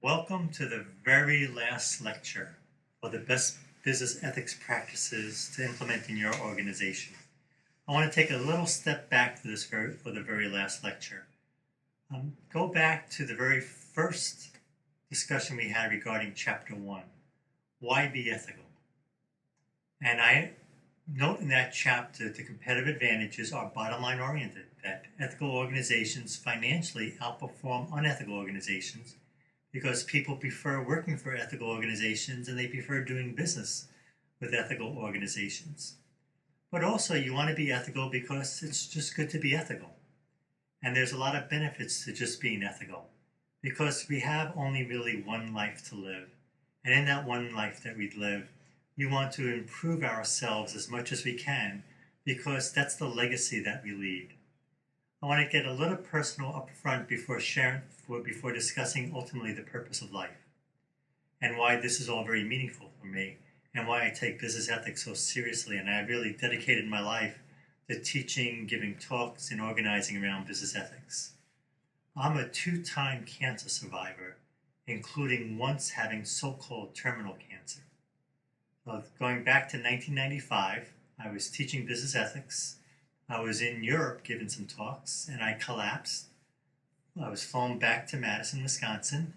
Welcome to the very last lecture for the best business ethics practices to implement in your organization. I want to take a little step back for the very last lecture. Go back to the very first discussion we had regarding chapter 1, why be ethical? And I note in that chapter the competitive advantages are bottom line oriented, that ethical organizations financially outperform unethical organizations because people prefer working for ethical organizations and they prefer doing business with ethical organizations. But also, you want to be ethical because it's just good to be ethical. And there's a lot of benefits to just being ethical because we have only really one life to live. And in that one life that we live, we want to improve ourselves as much as we can because that's the legacy that we leave. I want to get a little personal up front before discussing ultimately the purpose of life and why this is all very meaningful for me and why I take business ethics so seriously. And I really dedicated my life to teaching, giving talks, and organizing around business ethics. I'm a 2-time cancer survivor, including once having so-called terminal cancer. So going back to 1995, I was teaching business ethics. I was in Europe giving some talks, and I collapsed. I was flown back to Madison, Wisconsin,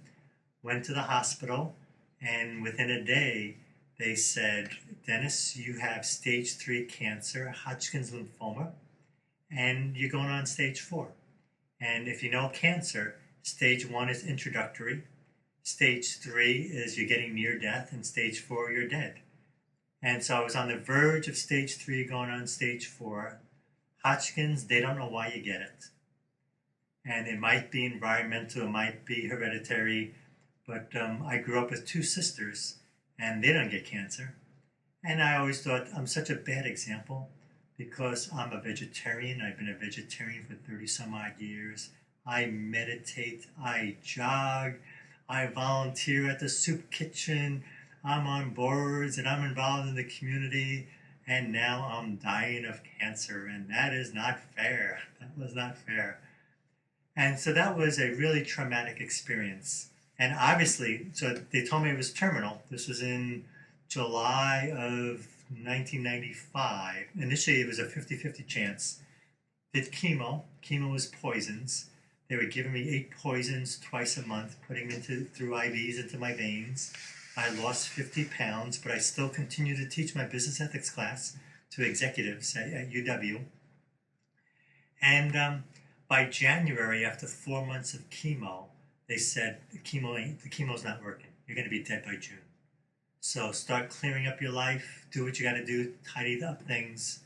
went to the hospital, and within a day, they said, Dennis, you have stage 3 cancer, Hodgkin's lymphoma, and you're going on stage 4. And if you know cancer, stage 1 is introductory, stage 3 is you're getting near death, and stage 4, you're dead. And so I was on the verge of stage 3 going on stage 4. Hodgkin's, they don't know why you get it. And it might be environmental, it might be hereditary, but I grew up with 2 sisters, and they don't get cancer. And I always thought I'm such a bad example because I'm a vegetarian. I've been a vegetarian for 30 some odd years. I meditate, I jog, I volunteer at the soup kitchen, I'm on boards, and I'm involved in the community. And now I'm dying of cancer, and that is not fair. That was not fair. And so that was a really traumatic experience. And obviously, so they told me it was terminal. This was in July of 1995. Initially, it was a 50-50 chance. Did chemo. Chemo was poisons. They were giving me 8 poisons twice a month, putting them through IVs into my veins. I lost 50 pounds, but I still continue to teach my business ethics class to executives at UW. And by January, after 4 months of chemo, they said the chemo's not working. You're going to be dead by June. So start clearing up your life, do what you got to do, tidy up things.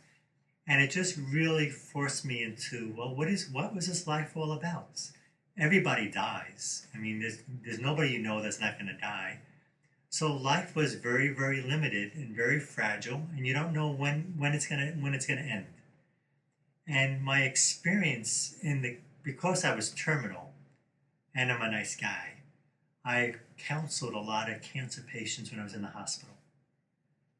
And it just really forced me into, well, what was this life all about? Everybody dies. I mean, there's nobody you know that's not going to die. So life was very, very limited and very fragile, and you don't know when it's gonna end. And my experience because I was terminal, and I'm a nice guy, I counseled a lot of cancer patients when I was in the hospital.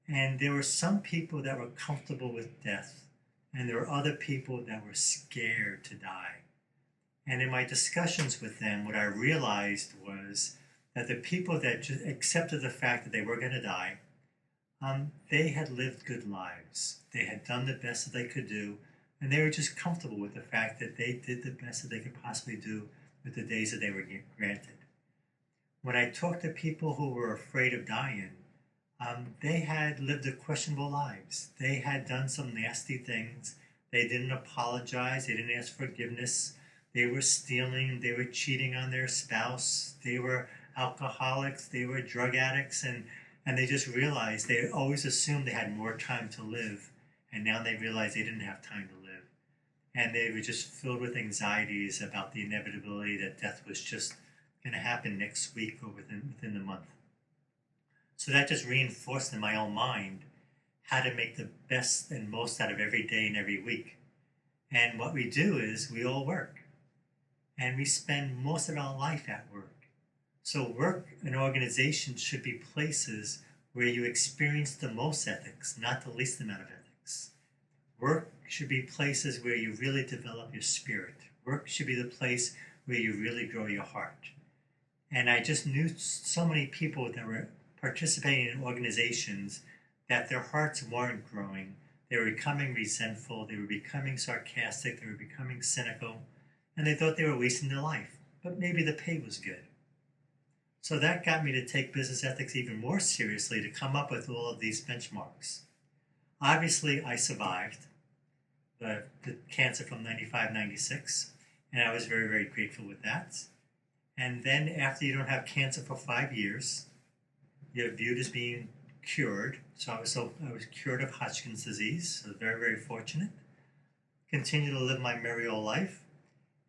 And there were some people that were comfortable with death, and there were other people that were scared to die. And in my discussions with them, what I realized was that the people that just accepted the fact that they were going to die, they had lived good lives. They had done the best that they could do, and they were just comfortable with the fact that they did the best that they could possibly do with the days that they were granted. When I talked to people who were afraid of dying, they had lived questionable lives. They had done some nasty things. They didn't apologize. They didn't ask forgiveness. They were stealing. They were cheating on their spouse. They were alcoholics, they were drug addicts, and they just realized they always assumed they had more time to live, and now they realized they didn't have time to live. And they were just filled with anxieties about the inevitability that death was just going to happen next week or within the month. So that just reinforced in my own mind how to make the best and most out of every day and every week. And what we do is we all work, and we spend most of our life at work. So work and organizations should be places where you experience the most ethics, not the least amount of ethics. Work should be places where you really develop your spirit. Work should be the place where you really grow your heart. And I just knew so many people that were participating in organizations that their hearts weren't growing. They were becoming resentful, they were becoming sarcastic, they were becoming cynical, and they thought they were wasting their life. But maybe the pay was good. So that got me to take business ethics even more seriously, to come up with all of these benchmarks. Obviously, I survived the cancer from 95, 96, and I was very, very grateful with that. And then after you don't have cancer for 5 years, you're viewed as being cured. So I was cured of Hodgkin's disease, so very, very fortunate. Continued to live my merry old life.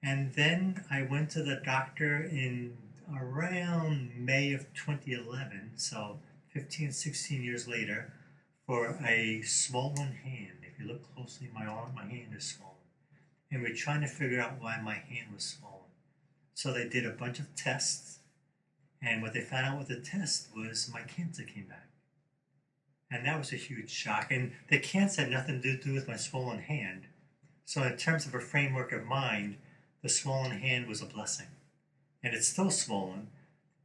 And then I went to the doctor in around May of 2011, so 15, 16 years later, for a swollen hand. If you look closely, my hand is swollen. And we're trying to figure out why my hand was swollen. So they did a bunch of tests, and what they found out with the test was my cancer came back. And that was a huge shock. And the cancer had nothing to do with my swollen hand. So in terms of a framework of mind, the swollen hand was a blessing. And it's still swollen.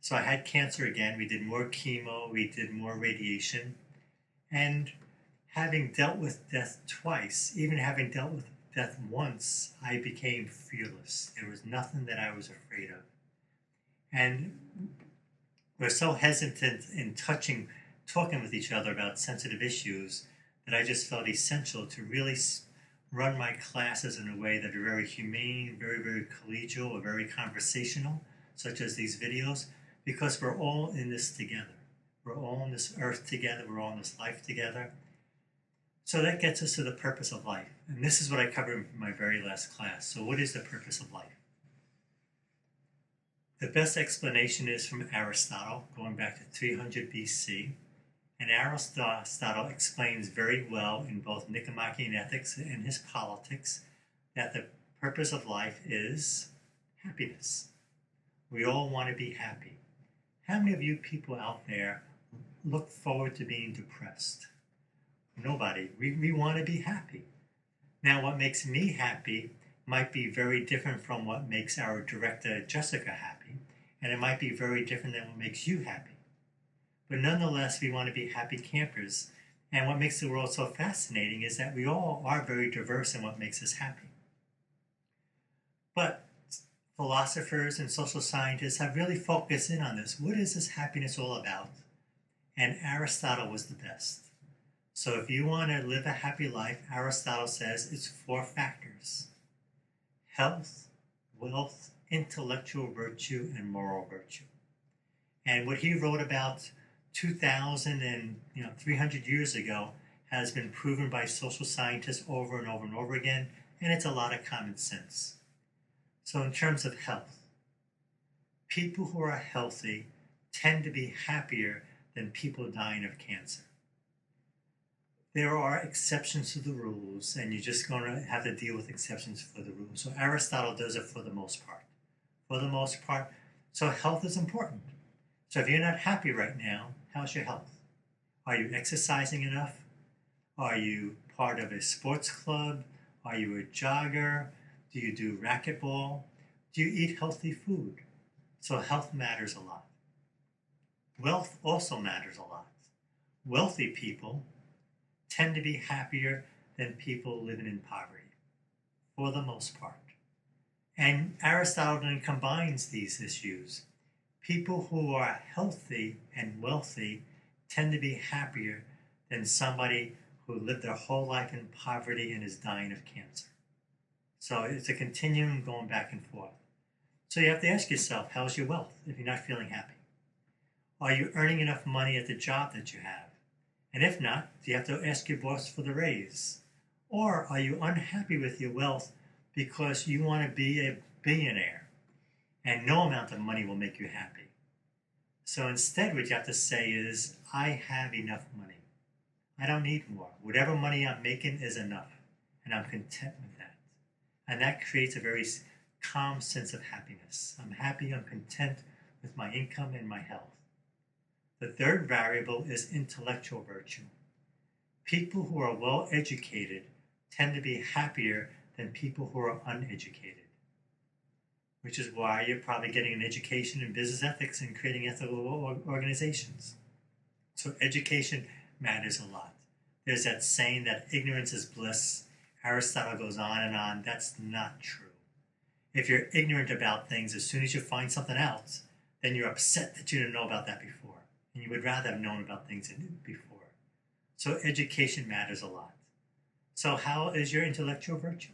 So I had cancer again. We did more chemo, we did more radiation. And having dealt with death twice, even having dealt with death once, I became fearless. There was nothing that I was afraid of. And we're so hesitant in talking with each other about sensitive issues that I just felt essential to really run my classes in a way that are very humane, very, very collegial, or very conversational, such as these videos, because we're all in this together. We're all on this earth together. We're all in this life together. So that gets us to the purpose of life. And this is what I covered in my very last class. So what is the purpose of life? The best explanation is from Aristotle, going back to 300 BC. And Aristotle explains very well in both Nicomachean Ethics and his Politics that the purpose of life is happiness. We all want to be happy. How many of you people out there look forward to being depressed? Nobody. We want to be happy. Now, what makes me happy might be very different from what makes our director, Jessica, happy, and it might be very different than what makes you happy. But nonetheless, we want to be happy campers. And what makes the world so fascinating is that we all are very diverse in what makes us happy. But philosophers and social scientists have really focused in on this. What is this happiness all about? And Aristotle was the best. So if you want to live a happy life, Aristotle says it's 4 factors: health, wealth, intellectual virtue, and moral virtue. And what he wrote about 2,000 and 300 years ago has been proven by social scientists over and over and over again, and it's a lot of common sense. So in terms of health, people who are healthy tend to be happier than people dying of cancer. There are exceptions to the rules, and you're just going to have to deal with exceptions for the rules. So Aristotle does it for the most part. For the most part, so health is important. So if you're not happy right now, how's your health? Are you exercising enough? Are you part of a sports club? Are you a jogger? Do you do racquetball? Do you eat healthy food? So health matters a lot. Wealth also matters a lot. Wealthy people tend to be happier than people living in poverty, for the most part. And Aristotle then combines these issues. People who are healthy and wealthy tend to be happier than somebody who lived their whole life in poverty and is dying of cancer. So it's a continuum going back and forth. So you have to ask yourself, how's your wealth if you're not feeling happy? Are you earning enough money at the job that you have? And if not, do you have to ask your boss for the raise? Or are you unhappy with your wealth because you want to be a billionaire and no amount of money will make you happy? So instead, what you have to say is, I have enough money. I don't need more. Whatever money I'm making is enough, and I'm content with that. And that creates a very calm sense of happiness. I'm happy, I'm content with my income and my health. The third variable is intellectual virtue. People who are well educated tend to be happier than people who are uneducated. which is why you're probably getting an education in business ethics and creating ethical organizations. So education matters a lot. There's that saying that ignorance is bliss. Aristotle goes on and on. That's not true. If you're ignorant about things, as soon as you find something else, then you're upset that you didn't know about that before. And you would rather have known about things before. So education matters a lot. So how is your intellectual virtue?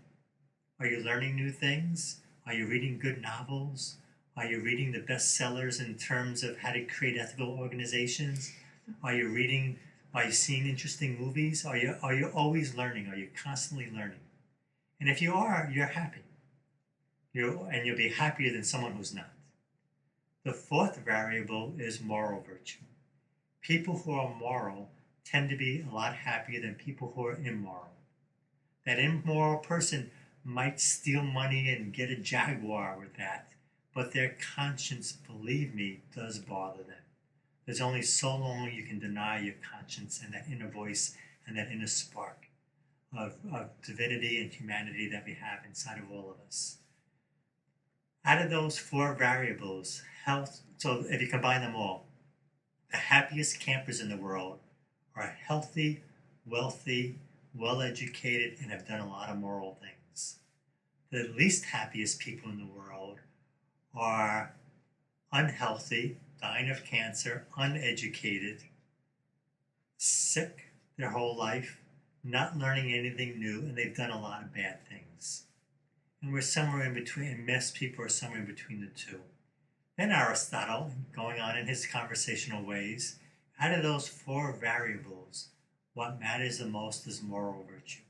Are you learning new things? Are you reading good novels? Are you reading the bestsellers in terms of how to create ethical organizations? Are you seeing interesting movies? Are you always learning? Are you constantly learning? And if you are, you're happy. And you'll be happier than someone who's not. The fourth variable is moral virtue. People who are moral tend to be a lot happier than people who are immoral. That immoral person might steal money and get a Jaguar with that, but their conscience, believe me, does bother them. There's only so long you can deny your conscience and that inner voice and that inner spark of divinity and humanity that we have inside of all of us. Out of those four variables, health, so if you combine them all, the happiest campers in the world are healthy, wealthy, well-educated, and have done a lot of moral things. The least happiest people in the world are unhealthy, dying of cancer, uneducated, sick their whole life, not learning anything new, and they've done a lot of bad things. And we're somewhere in between, and most people are somewhere in between the two. Then Aristotle, going on in his conversational ways, out of those four variables, what matters the most is moral virtue.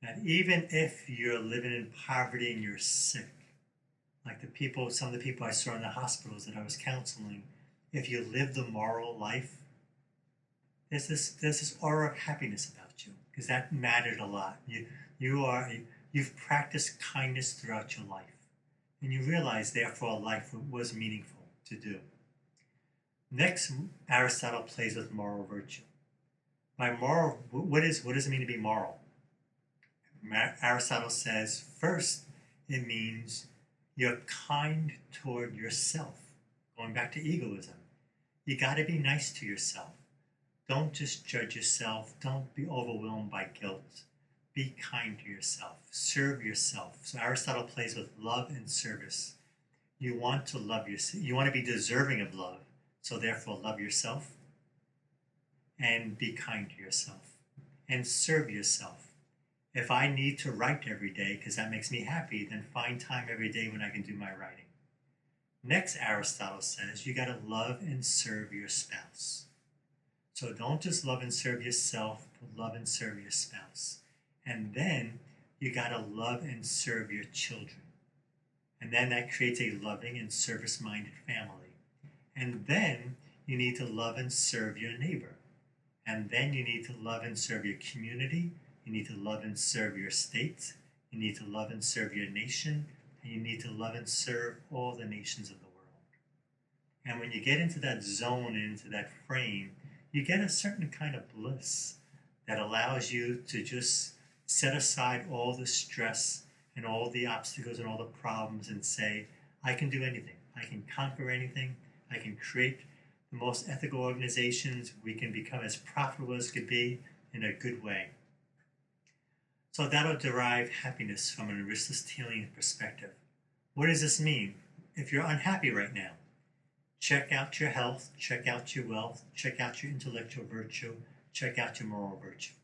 That even if you're living in poverty and you're sick, like some of the people I saw in the hospitals that I was counseling, if you live the moral life, there's this aura of happiness about you, because that mattered a lot. You've practiced kindness throughout your life, and you realize therefore life was meaningful to do. Next, Aristotle plays with moral virtue. By moral, what does it mean to be moral? Aristotle says, first, it means you're kind toward yourself. Going back to egoism, you got to be nice to yourself. Don't just judge yourself. Don't be overwhelmed by guilt. Be kind to yourself. Serve yourself. So Aristotle plays with love and service. You want to love yourself. You want to be deserving of love. So therefore, love yourself and be kind to yourself and serve yourself. If I need to write every day because that makes me happy, then find time every day when I can do my writing. Next, Aristotle says you got to love and serve your spouse. So don't just love and serve yourself, but love and serve your spouse. And then you got to love and serve your children. And then that creates a loving and service-minded family. And then you need to love and serve your neighbor. And then you need to love and serve your community. You need to love and serve your state. You need to love and serve your nation. And you need to love and serve all the nations of the world. And when you get into that zone and into that frame, you get a certain kind of bliss that allows you to just set aside all the stress and all the obstacles and all the problems and say, I can do anything. I can conquer anything. I can create the most ethical organizations. We can become as profitable as could be in a good way. So that'll derive happiness from an Aristotelian perspective. What does this mean? If you're unhappy right now, check out your health, check out your wealth, check out your intellectual virtue, check out your moral virtue.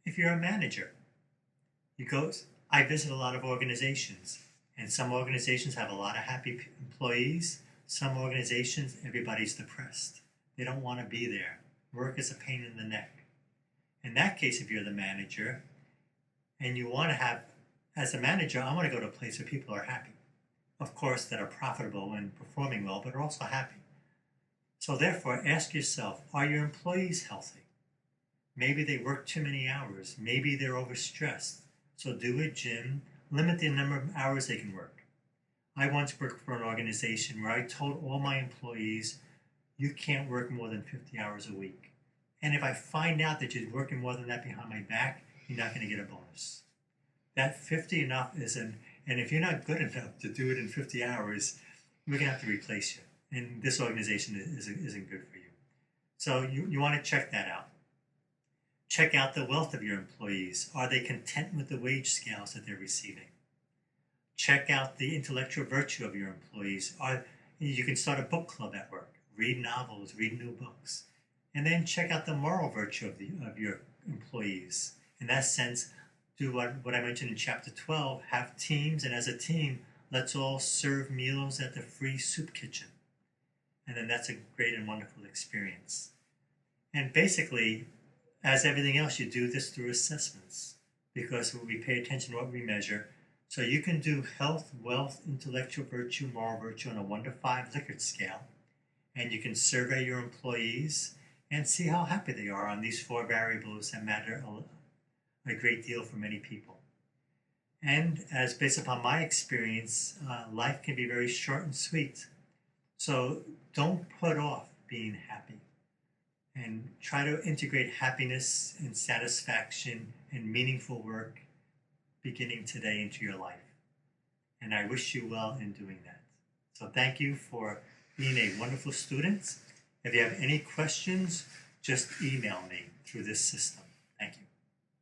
If you're a manager, I visit a lot of organizations, and some organizations have a lot of happy employees. Some organizations, everybody's depressed. They don't want to be there. Work is a pain in the neck. In that case, if you're the manager, and you want to have, as a manager, I want to go to a place where people are happy. Of course, that are profitable and performing well, but are also happy. So therefore, ask yourself, are your employees healthy? Maybe they work too many hours. Maybe they're overstressed. So do a gym, limit the number of hours they can work. I once worked for an organization where I told all my employees, you can't work more than 50 hours a week. And if I find out that you're working more than that behind my back, you're not going to get a bonus. That 50 enough is And if you're not good enough to do it in 50 hours, we're going to have to replace you. And this organization isn't good for you. So you want to check that out. Check out the wealth of your employees. Are they content with the wage scales that they're receiving? Check out the intellectual virtue of your employees. You can start a book club at work. Read novels, read new books. And then check out the moral virtue of your employees. In that sense, do what I mentioned in chapter 12, have teams, and as a team, let's all serve meals at the free soup kitchen. And then that's a great and wonderful experience. And basically, as everything else, you do this through assessments because we pay attention to what we measure. So you can do health, wealth, intellectual virtue, moral virtue on a 1 to 5 Likert scale. And you can survey your employees and see how happy they are on these 4 variables that matter a great deal for many people. And as based upon my experience, life can be very short and sweet. So don't put off being happy. And try to integrate happiness and satisfaction and meaningful work beginning today into your life. And I wish you well in doing that. So thank you for being a wonderful student. If you have any questions, just email me through this system. Thank you.